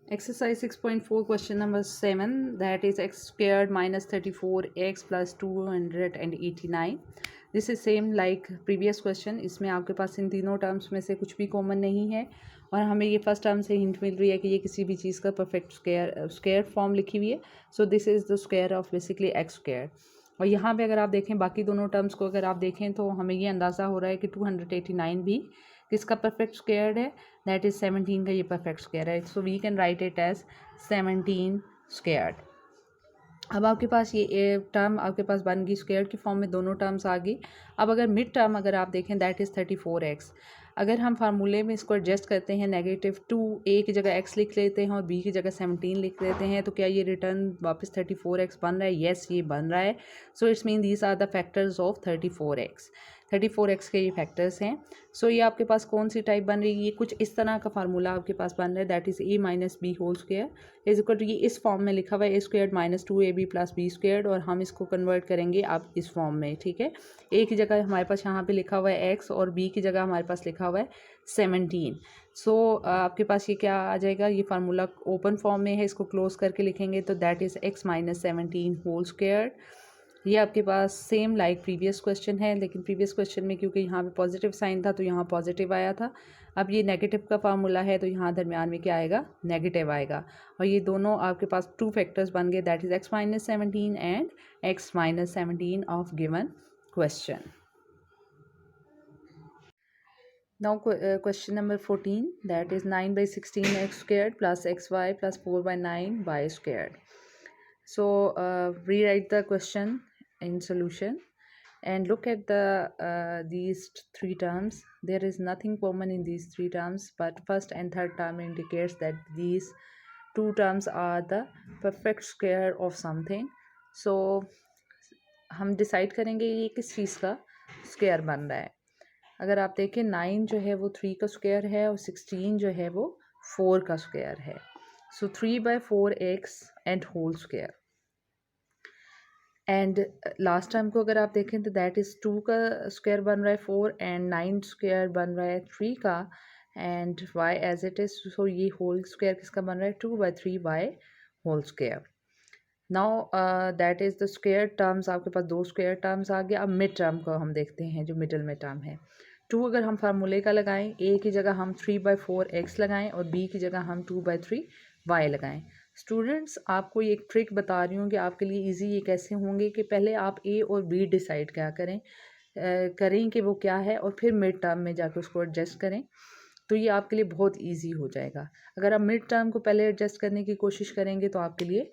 Exercise 6.4 question number 7, that is x squared minus 34x plus 289. This is same like previous question. इसमें आपके पास इन तीनों terms में से कुछ भी कॉमन नहीं है और हमें ये फर्स्ट टर्म से हिंट मिल रही है कि ये किसी भी चीज़ का परफेक्ट स्क्वायर फॉर्म लिखी हुई है. So this is the square of basically x square. और यहाँ पे अगर आप देखें बाकी दोनों टर्म्स को अगर आप देखें तो हमें ये अंदाज़ा हो रहा है कि 289 भी किसका परफेक्ट स्क्वायर है, दैट इज़ 17 का ये परफेक्ट स्क्वायर है. So we can write it as 17 squared. अब आपके पास ये टर्म आपके पास बन गई स्क्वायर की फॉर्म में, दोनों टर्म्स आ गई. अब अगर मिड टर्म अगर आप देखें दैट इज़ 34x. अगर हम फार्मूले में इसको एडजस्ट करते हैं, -2 a की जगह x लिख लेते हैं और b की जगह 17 लिख लेते हैं, तो क्या ये रिटर्न वापस 34x बन रहा है? येस, ये बन रहा है. So it's mean these are the factors of 34x. 34x के ये फैक्टर्स हैं. सो ये आपके पास कौन सी टाइप बन रही है? ये कुछ इस तरह का फार्मूला आपके पास बन रहा है, that is a minus B whole square is equal to, ये इस फॉर्म में लिखा हुआ है a square minus 2ab plus B square, और हम इसको कन्वर्ट करेंगे आप इस फॉर्म में. ठीक है, a की जगह हमारे पास यहाँ पे लिखा हुआ है x और b की जगह हमारे पास लिखा हुआ है 17. सो आपके पास ये क्या आ जाएगा? ये फार्मूला ओपन फॉर्म में है, इसको क्लोज करके लिखेंगे तो that is x minus 17 whole square. ये आपके पास सेम लाइक प्रीवियस क्वेश्चन है, लेकिन प्रीवियस क्वेश्चन में क्योंकि यहाँ पे पॉजिटिव साइन था तो यहाँ पॉजिटिव आया था. अब ये नेगेटिव का फार्मूला है तो यहाँ दरमियान में क्या आएगा? नेगेटिव आएगा. और ये दोनों आपके पास टू फैक्टर्स बन गए, that is x minus 17 and x minus 17 of given question. Now question number 14, that is 9 by 16 x squared plus xy plus 4 by 9 y squared. So rewrite the question in solution and look at the these three terms. There is nothing common in these three terms, but first and third term indicates that these two terms are the perfect square of something. So हम decide करेंगे ये किस चीज़ का square बन रहा है. अगर आप देखें 9 जो है वो 3 का स्क्वायर है और 16 जो है वो 4 का स्क्वायर है. So 3/4x and whole square. And last time को अगर आप देखें तो दैट इज़ 2 का स्क्वायर बन रहा है 4 एंड 9 स्क्वायर बन रहा है 3 का, and y as it is. So ये होल स्क्वायर किसका बन रहा है? 2/3y whole square. Now that is the square terms. आपके पास दो स्क्वायर टर्म्स आ गया. अब मिड टर्म को हम देखते हैं जो मिडल में टर्म है. 2 अगर हम फार्मूले का लगाएं, a की जगह हम 3/4x लगाएं और b की जगह हम 2/3y लगाएं. स्टूडेंट्स आपको ये एक ट्रिक बता रही हूँ कि आपके लिए इजी ये कैसे होंगे कि पहले आप a और b डिसाइड क्या करें कि वो क्या है, और फिर मिड टर्म में जाकर उसको एडजस्ट करें, तो ये आपके लिए बहुत ईजी हो जाएगा. अगर आप मिड टर्म को पहले एडजस्ट करने की कोशिश करेंगे तो आपके लिए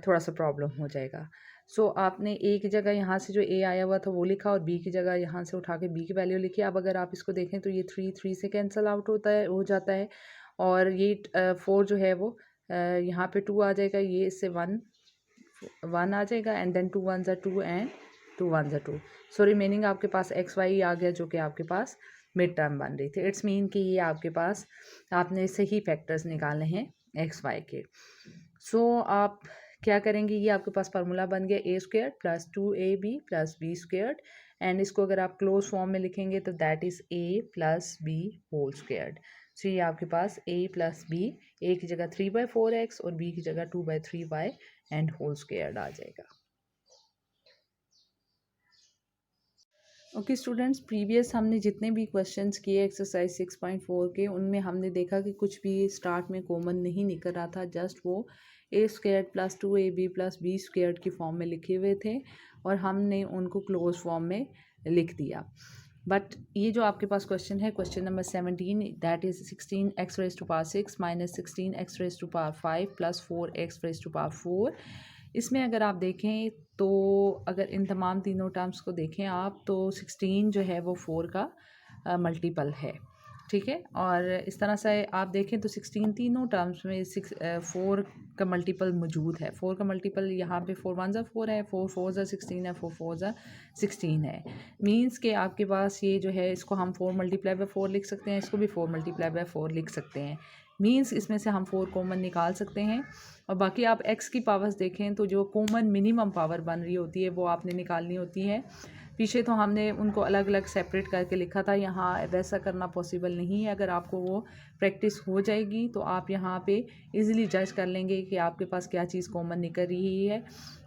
थोड़ा सा प्रॉब्लम हो जाएगा. सो आपने ए की जगह यहाँ से जो ए आया हुआ था वो लिखा और बी की जगह यहाँ से उठा के बी की वैल्यू लिखी. अब अगर आप इसको देखें तो ये 3 से कैंसिल आउट हो जाता है, और ये 4 जो है वो यहाँ पे 2 आ जाएगा, ये इससे 1 आ जाएगा, and then 2 1s are 2 and 2 1s are 2. So remaining आपके पास एक्स वाई आ गया जो कि आपके पास मिड टर्म बन रही थी. इट्स मीन कि ये आपके पास आपने सही फैक्टर्स निकालने हैं एक्स वाई के. सो आप क्या करेंगे? ये आपके पास फार्मूला बन गया a square plus 2ab plus B square, and इसको अगर आप क्लोज फॉर्म में लिखेंगे तो that is a plus b whole squared. So ये आपके पास a प्लस बी, a की जगह 3/4x और b की जगह 2/3y एंड होल स्क्वायर्ड आ जाएगा. ओके स्टूडेंट्स, प्रीवियस हमने जितने भी क्वेश्चंस किए एक्सरसाइज 6.4 के, उनमें हमने देखा कि कुछ भी स्टार्ट में कॉमन नहीं निकल रहा था, जस्ट वो a square plus 2ab plus B square की फॉर्म में लिखे हुए थे और हमने उनको क्लोज फॉर्म में लिख दिया. बट ये जो आपके पास क्वेश्चन है, question number 17, that is 16x raise to power 6 minus 16x raise to power 5 plus 4x raise to power 4. इसमें अगर आप देखें तो अगर इन तमाम तीनों टर्म्स को देखें आप तो 16 जो है वो 4 का मल्टीपल है. ठीक है, और इस तरह से आप देखें तो 16 तीनों टर्म्स में 4 का मल्टीपल मौजूद है. 4 का मल्टीपल यहाँ पे 4 1s are 4 है, 4 4s are 16 है, 4 4s are 16 है. मीन्स के आपके पास ये जो है इसको हम 4 मल्टीप्लाई बाय 4 लिख सकते हैं, इसको भी 4 मल्टीप्लाई बाय 4 लिख सकते हैं. मीन्स इसमें से हम 4 कॉमन निकाल सकते हैं. और बाकी आप x की पावर्स देखें तो जो कॉमन मिनिमम पावर बन रही होती है वो आपने निकालनी होती है. पीछे तो हमने उनको अलग अलग सेपरेट करके लिखा था, यहाँ वैसा करना पॉसिबल नहीं है. अगर आपको वो प्रैक्टिस हो जाएगी तो आप यहाँ पे इजीली जज कर लेंगे कि आपके पास क्या चीज़ कॉमन निकल रही है।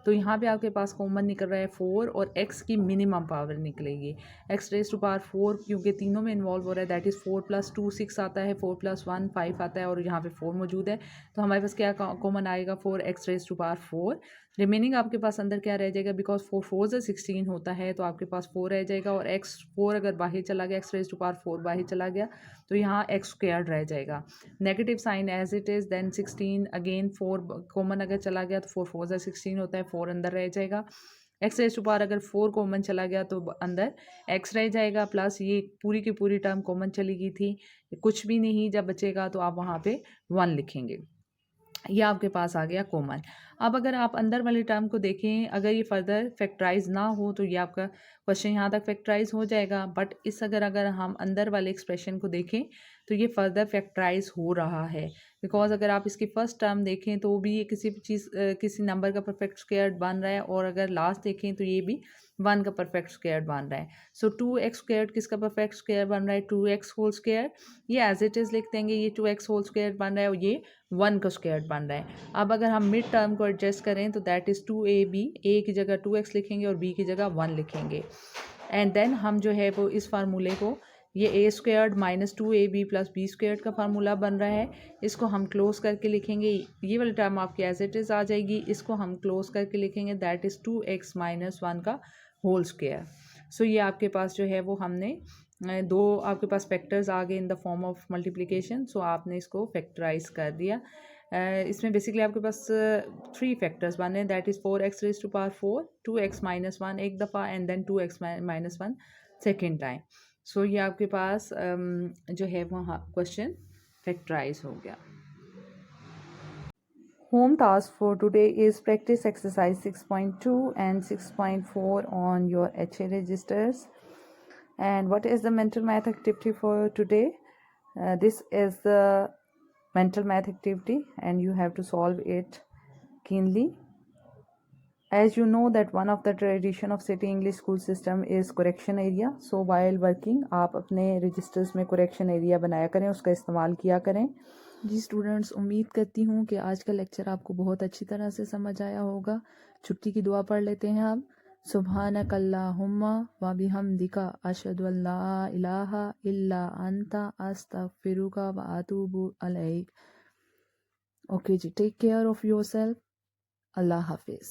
तो यहाँ पे आपके पास कॉमन निकल रहा है 4 और x की मिनिमम पावर निकलेगी x रेज टू पावर 4, क्योंकि तीनों में इन्वॉल्व हो रहा है। दैट इज़ 4 + 2 6 आता है, 4 + 1 5 आता है और यहाँ पे 4 मौजूद है। तो हमारे पास क्या कॉमन आएगा 4x raise to power 4। Remaining आपके पास अंदर क्या रह जाएगा, बिकॉज 4 4 से 16 होता है तो आपके पास 4 रह जाएगा और x 4 अगर बाहर चला गया, x रेज टू पावर 4 बाहर चला गया तो यहाँ x स्क्वायर्ड रह जाएगा। Negative sign as it is, then 16 again 4 common अगर चला गया तो 4 4 से 16 होता है, 4 अंदर रह जाएगा। एक्स रेज टू पावर अगर 4 कॉमन चला गया तो अंदर x रह जाएगा, प्लस ये पूरी की पूरी टर्म कॉमन चली गई थी, कुछ भी नहीं जब बचेगा तो आप वहाँ पे 1 लिखेंगे। ये आपके पास आ गया कॉमन। अब अगर आप अंदर वाले टर्म को देखें, अगर ये फर्दर फैक्टराइज ना हो तो ये आपका क्वेश्चन यहाँ तक फैक्टराइज हो जाएगा। बट इस अगर हम अंदर वाले एक्सप्रेशन को देखें तो ये फर्दर फैक्टराइज हो रहा है, बिकॉज अगर आप इसकी फर्स्ट टर्म देखें तो भी ये किसी चीज़ किसी नंबर का परफेक्ट स्क्वायर बन रहा है, और अगर लास्ट देखें तो ये भी 1 का परफेक्ट स्क्वायर बन रहा है। सो 2x स्क्वायर किसका परफेक्ट स्क्वायर बन रहा है, 2x होल स्क्वायर। ये एज इट इज़ लिख देंगे, ये 2x होल स्क्वायर बन रहा है और ये 1 का स्क्वायर बन रहा है। अब अगर हम मिड टर्म को एडजस्ट करें तो दैट इज़ 2ab, a की जगह 2x लिखेंगे और b की जगह 1 लिखेंगे। एंड देन हम जो है वो इस फार्मूले को, ये a squared minus 2ab plus B squared का फार्मूला बन रहा है, इसको हम क्लोज करके लिखेंगे। ये वाली टर्म आपकी एज इट इज़ आ जाएगी, इसको हम क्लोज करके लिखेंगे, दैट इज़ 2x माइनस 1 का होल स्क्वायर। सो ये आपके पास जो है वो हमने दो आपके पास फैक्टर्स आ गए in the form of multiplication. So आपने इसको फैक्टराइज कर दिया। इसमें बेसिकली आपके पास 3 फैक्टर्स बने, that is 4x raise to power 4, 2x minus 1 एक दफ़ा and then 2x minus 1 second time. So ये आपके पास जो है वो क्वेश्चन फैक्टराइज हो गया। Home task for today is practice exercise 6.2 and 6.4 on your HA registers. And what is the mental math activity for today? This is the mental math activity and you have to solve it keenly. As you know that one of the tradition of City English school system is correction area. So while working आप अपने registers में correction area बनाया करें, उसका इस्तेमाल किया करें। जी students, उम्मीद करती हूँ कि आज का लेक्चर आपको बहुत अच्छी तरह से समझ आया होगा। छुट्टी की दुआ पढ़ लेते हैं आप। सुब्हानक अल्लाहुम्मा व बिहम्दिका अशहदु अल्ला इलाहा इल्ला अंता अस्तगफिरुका व अतूबु अलैक। ओके जी, टेक केयर ऑफ़ योरसेल्फ। अल्लाह हाफिज़।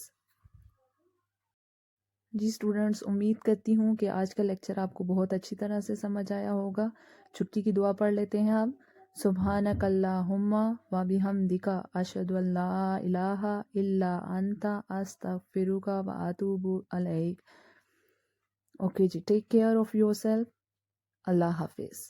जी स्टूडेंट्स, उम्मीद करती हूँ कि आज का लेक्चर आपको बहुत अच्छी तरह से समझ आया होगा। छुट्टी की दुआ पढ़ लेते हैं आप। सुब्हानक अल्लाहुम्मा व बिहम्दिका अशहदु अल्ला इलाहा इल्ला अंता अस्तगफिरुका व अतूबु अलैक। ओके जी, टेक केयर ऑफ़ योरसेल्फ। अल्लाह हाफिज़।